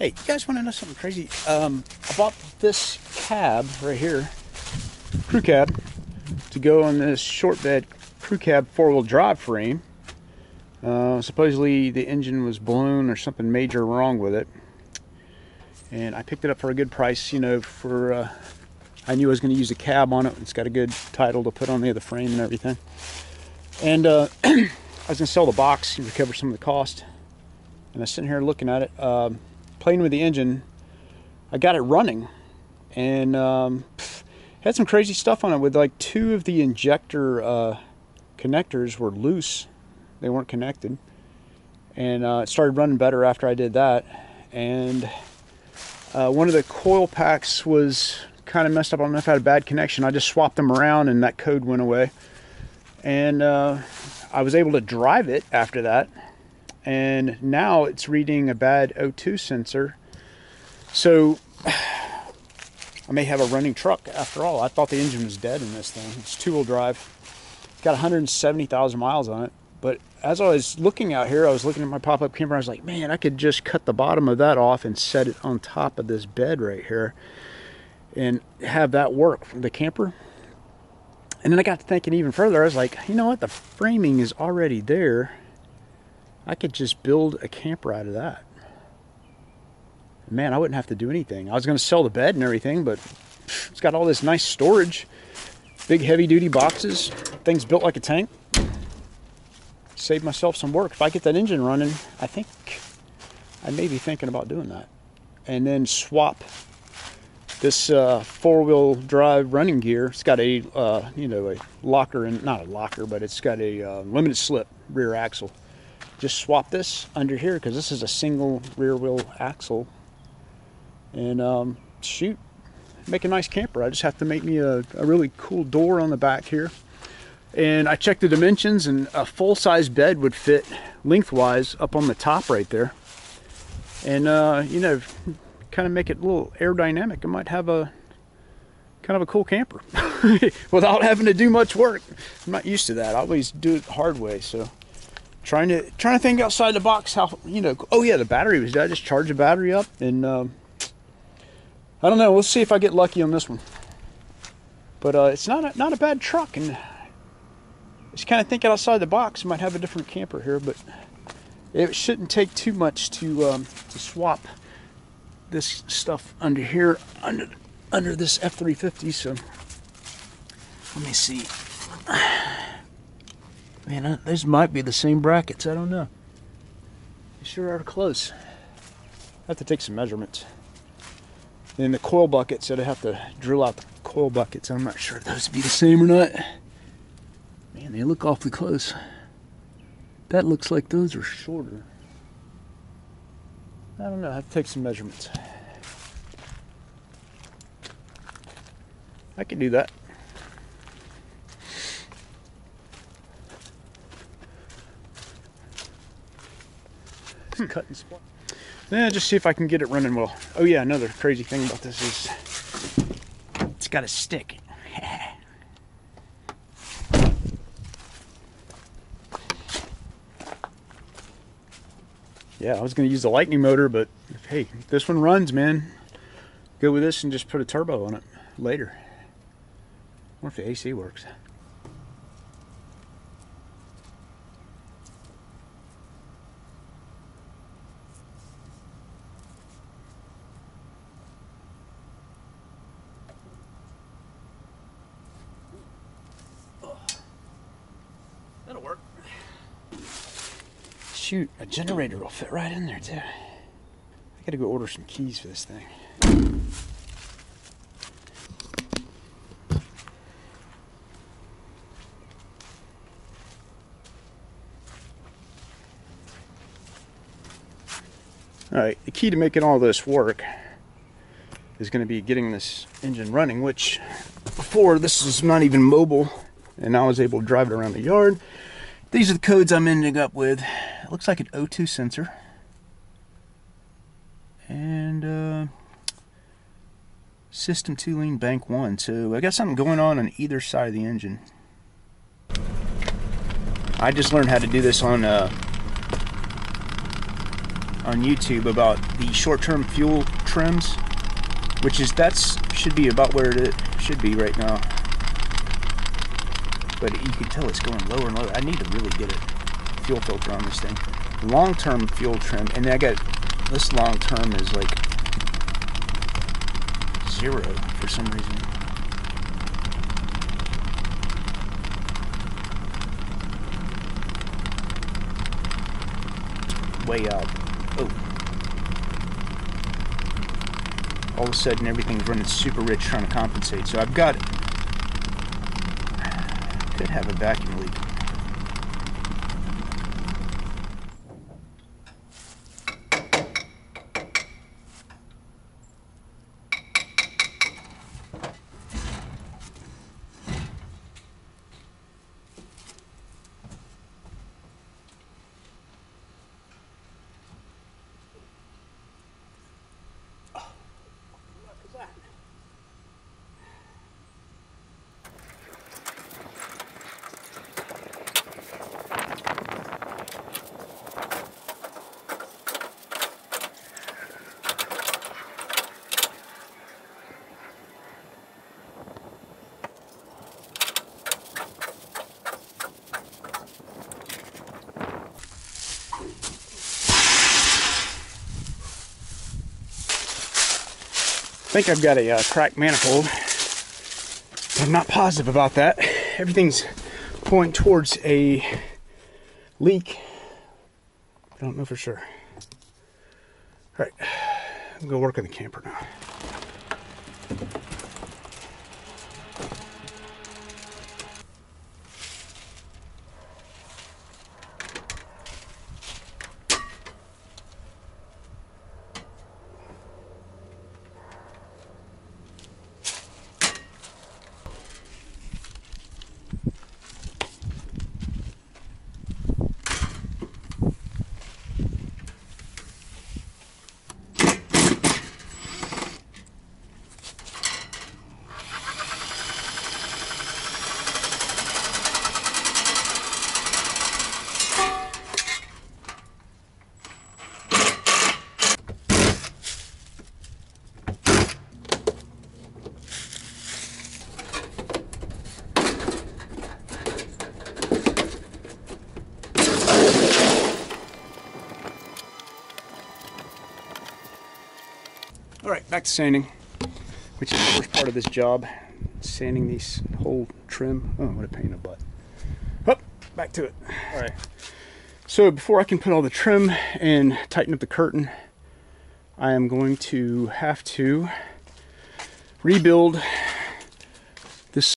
Hey, you guys want to know something crazy? I bought this cab right here, crew cab, to go on this short bed crew cab four-wheel drive frame. Supposedly the engine was blown or something major wrong with it. And I picked it up for a good price, you know, for, I knew I was going to use a cab on it. It's got a good title to put on the other frame and everything. And I was going to sell the box and recover some of the cost. And I was sitting here looking at it, playing with the engine. I got it running and had some crazy stuff on it with like two of the injector connectors were loose. They weren't connected. And it started running better after I did that. And one of the coil packs was kind of messed up. I don't know if I had a bad connection. I just swapped them around and that code went away. And I was able to drive it after that. And now it's reading a bad O2 sensor. So I may have a running truck after all. I thought the engine was dead in this thing. It's two-wheel drive. Got 170,000 miles on it. But as I was looking out here, I was looking at my pop-up camper. I was like, man, I could just cut the bottom of that off and set it on top of this bed right here and have that work for the camper. And then I got to thinking even further. I was like, you know what? The framing is already there. I could just build a camper out of that. Man, I wouldn't have to do anything. I was going to sell the bed and everything, but it's got all this nice storage. Big heavy-duty boxes. Things built like a tank. Save myself some work. If I get that engine running, I think I may be thinking about doing that. And then swap this four-wheel drive running gear. It's got a, you know, a locker, and not a locker, but it's got a limited slip rear axle. Just swap this under here because this is a single rear wheel axle. And shoot, make a nice camper. I just have to make me a really cool door on the back here. And I checked the dimensions, and a full-size bed would fit lengthwise up on the top right there. And you know, kind of make it a little aerodynamic. I might have a kind of a cool camper without having to do much work. I'm not used to that. I always do it the hard way. So trying to think outside the box. How, you know? Oh yeah, the battery was dead. I just charged the battery up, and I don't know. We'll see if I get lucky on this one. But it's not a bad truck, and just kind of thinking outside the box. Might have a different camper here, but it shouldn't take too much to swap this stuff under here, under this F-350. So let me see. Man, these might be the same brackets. I don't know. They sure are close. I have to take some measurements. And the coil buckets, so I have to drill out the coil buckets. I'm not sure if those would be the same or not. Man, they look awfully close. That looks like those are shorter. I don't know. I have to take some measurements. I can do that. Cut and split. Yeah, just see if I can get it running well. Oh yeah, another crazy thing about this is it's got a stick. Yeah, I was going to use the lightning motor, but hey, if this one runs, man, go with this and just put a turbo on it later. I wonder if the AC works. That'll work. Shoot, a generator will fit right in there too. I gotta go order some keys for this thing. Alright, the key to making all this work is going to be getting this engine running, which before this is not even mobile, and now I was able to drive it around the yard. These are the codes I'm ending up with. It looks like an O2 sensor. And system 2 lean bank 1. So I got something going on either side of the engine. I just learned how to do this on on YouTube about the short-term fuel trims, which is should be about where it should be right now. But you can tell it's going lower and lower. I need to really get a fuel filter on this thing. Long-term fuel trim, and I got this long-term is like 0 for some reason. Way out. Oh. All of a sudden everything's running super rich trying to compensate. So I've got, could have a vacuum leak. I think I've got a cracked manifold, but I'm not positive about that. Everything's pointing towards a leak. I don't know for sure. All right, I'm gonna work on the camper now. All right, back to sanding, which is the first part of this job. Sanding these whole trim. Oh, what a pain in the butt. Oh, back to it. All right. So before I can put all the trim and tighten up the curtain, I am going to have to rebuild this.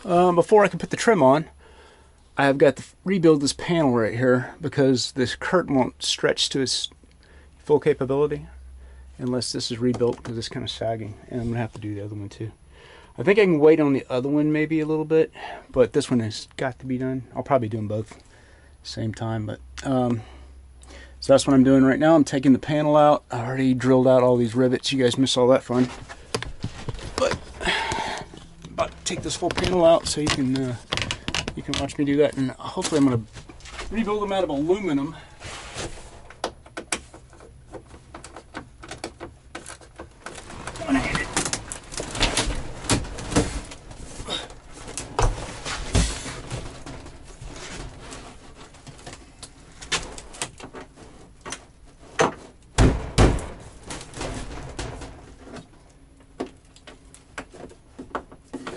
Before I can put the trim on, I have got to rebuild this panel right here because this curtain won't stretch to its full capability unless this is rebuilt because it's kind of sagging, and I'm gonna have to do the other one too. I think I can wait on the other one maybe a little bit, but this one has got to be done. I'll probably do them both at the same time, but so that's what I'm doing right now. I'm taking the panel out. I already drilled out all these rivets. You guys missed all that fun, but I'm about to take this whole panel out so you can watch me do that, and hopefully I'm gonna rebuild them out of aluminum.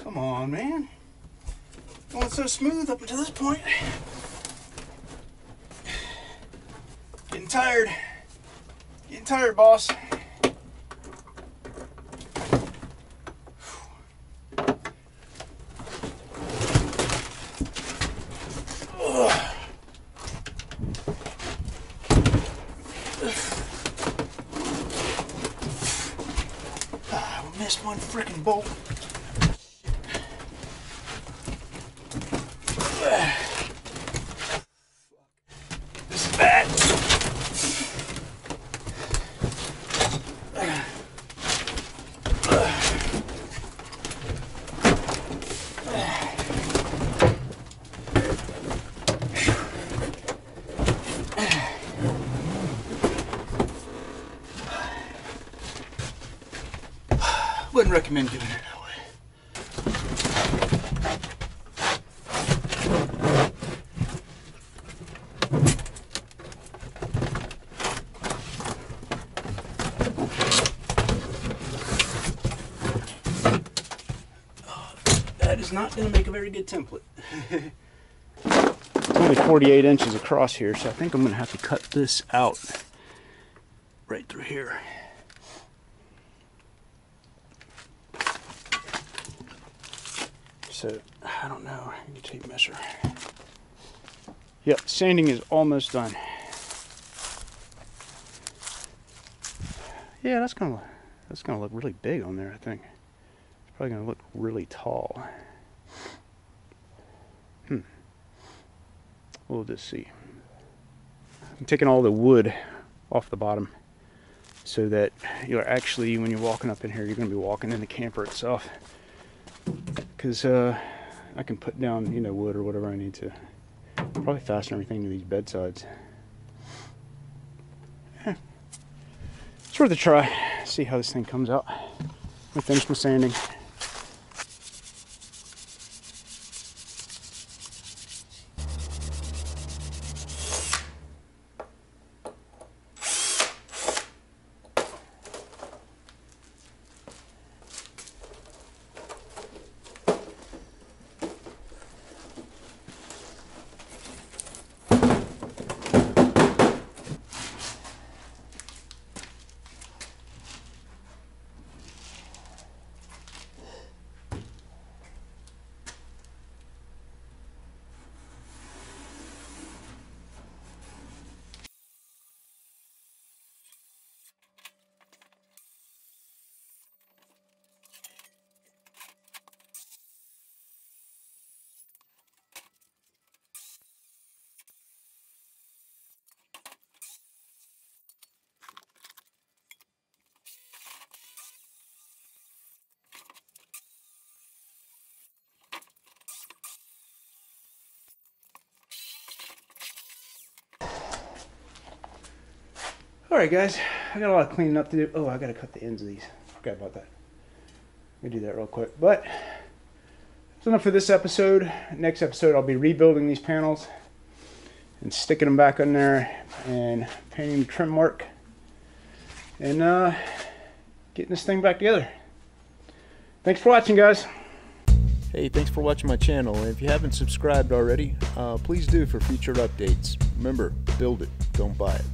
Come on, man. Going so smooth up until this point. Getting tired. Getting tired, boss. I missed one freaking bolt. This is bad. wouldn't recommend doing it that way. That is not going to make a very good template. It's only 48 inches across here, so I think I'm going to have to cut this out right through here. So, I don't know. I need a tape measure. Yep, sanding is almost done. Yeah, that's gonna look really big on there, I think. It's probably gonna look really tall. We'll just see. I'm taking all the wood off the bottom so that you're actually, when you're walking up in here, you're gonna be walking in the camper itself. Because I can put down, you know, wood or whatever I need to. Probably fasten everything to these bedsides. It's worth a try. See how this thing comes out. I finished my sanding. Alright guys, I got a lot of cleaning up to do. Oh, I gotta cut the ends of these. Forgot about that. Let me do that real quick. But that's enough for this episode. Next episode I'll be rebuilding these panels and sticking them back on there and painting the trim work and getting this thing back together. Thanks for watching, guys. Hey, thanks for watching my channel, and if you haven't subscribed already, please do for future updates. Remember, build it, don't buy it.